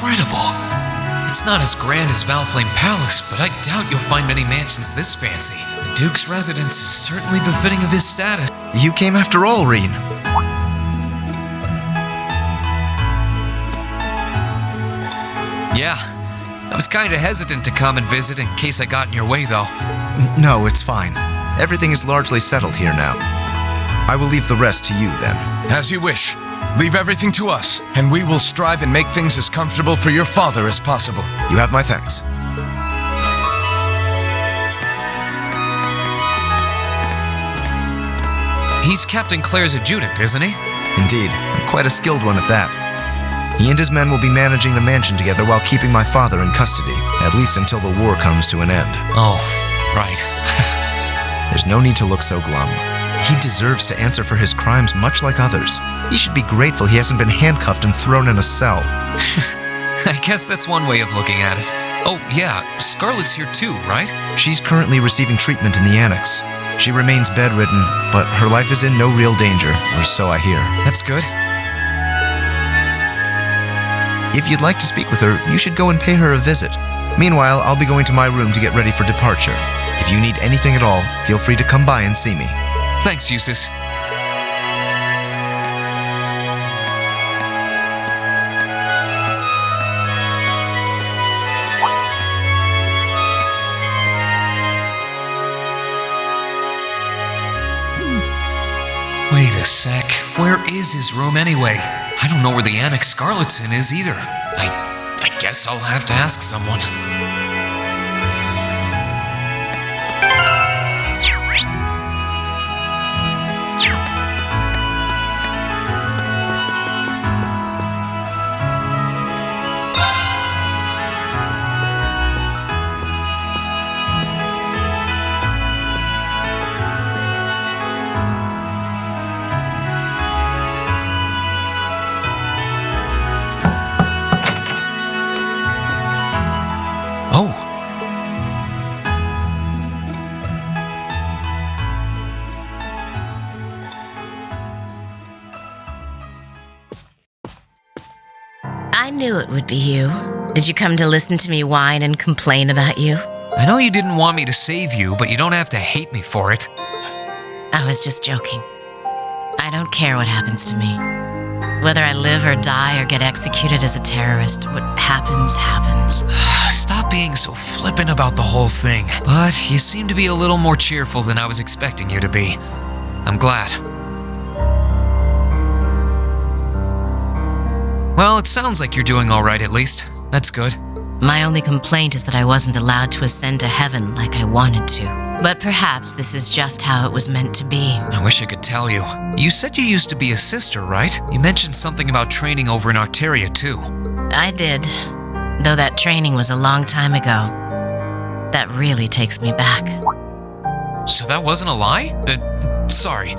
incredible. It's not as grand as Valflame Palace, but I doubt you'll find many mansions this fancy. The Duke's residence is certainly befitting of his status. You came after all, Rean. Yeah, I was kinda hesitant to come and visit in case I got in your way, though. No, it's fine. Everything is largely settled here now. I will leave the rest to you, then. As you wish. Leave everything to us, and we will strive and make things as comfortable for your father as possible. You have my thanks. He's Captain Claire's adjutant, isn't he? Indeed, and quite a skilled one at that. He and his men will be managing the mansion together while keeping my father in custody, at least until the war comes to an end. Oh, right. There's no need to look so glum. He deserves to answer for his crimes much like others. He should be grateful he hasn't been handcuffed and thrown in a cell. I guess that's one way of looking at it. Oh, yeah, Scarlet's here too, right? She's currently receiving treatment in the annex. She remains bedridden, but her life is in no real danger, or so I hear. That's good. If you'd like to speak with her, you should go and pay her a visit. Meanwhile, I'll be going to my room to get ready for departure. If you need anything at all, feel free to come by and see me. Thanks, Eustace. Wait a sec. Where is his room anyway? I don't know where the annex Scarlet's in is either. I guess I'll have to ask someone. Oh. I knew it would be you. Did you come to listen to me whine and complain about you? I know you didn't want me to save you, but you don't have to hate me for it. I was just joking. I don't care what happens to me. Whether I live or die or get executed as a terrorist, what happens, happens. Stop being so flippant about the whole thing. But you seem to be a little more cheerful than I was expecting you to be. I'm glad. Well, it sounds like you're doing all right at least. That's good. My only complaint is that I wasn't allowed to ascend to heaven like I wanted to. But perhaps this is just how it was meant to be. I wish I could tell you. You said you used to be a sister, right? You mentioned something about training over in Arteria, too. I did, though that training was a long time ago. That really takes me back. So that wasn't a lie? Sorry.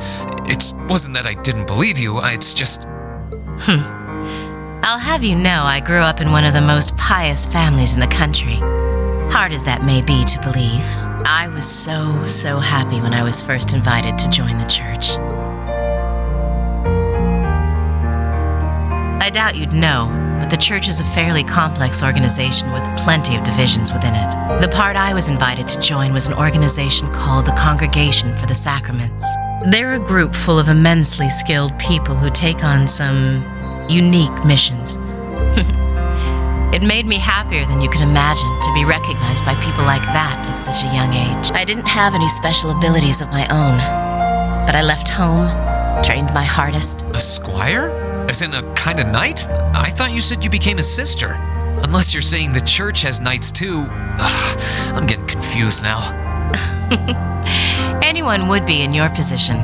It wasn't that I didn't believe you, it's just... I'll have you know I grew up in one of the most pious families in the country. Hard as that may be to believe, I was so happy when I was first invited to join the church. I doubt you'd know, but the church is a fairly complex organization with plenty of divisions within it. The part I was invited to join was an organization called the Congregation for the Sacraments. They're a group full of immensely skilled people who take on some unique missions. It made me happier than you could imagine to be recognized by people like that at such a young age. I didn't have any special abilities of my own, but I left home, trained my hardest. A squire? As in a kind of knight? I thought you said you became a sister. Unless you're saying the church has knights too. I'm getting confused now. Anyone would be in your position.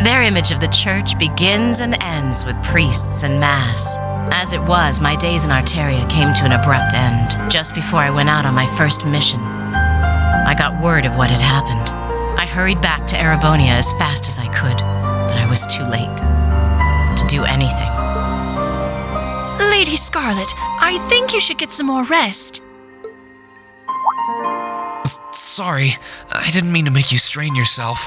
Their image of the church begins and ends with priests and mass. As it was, my days in Arteria came to an abrupt end. Just before I went out on my first mission, I got word of what had happened. I hurried back to Erebonia as fast as I could, but I was too late to do anything. Lady Scarlet, I think you should get some more rest. Sorry, I didn't mean to make you strain yourself.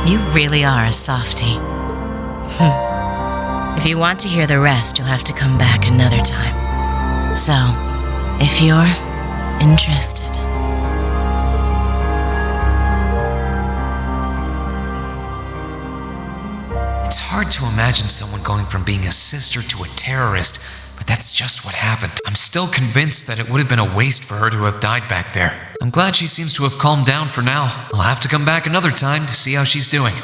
You really are a softie. If you want to hear the rest, you'll have to come back another time. So, if you're interested. It's hard to imagine someone going from being a sister to a terrorist, but that's just what happened. I'm still convinced that it would have been a waste for her to have died back there. I'm glad she seems to have calmed down for now. I'll have to come back another time to see how she's doing.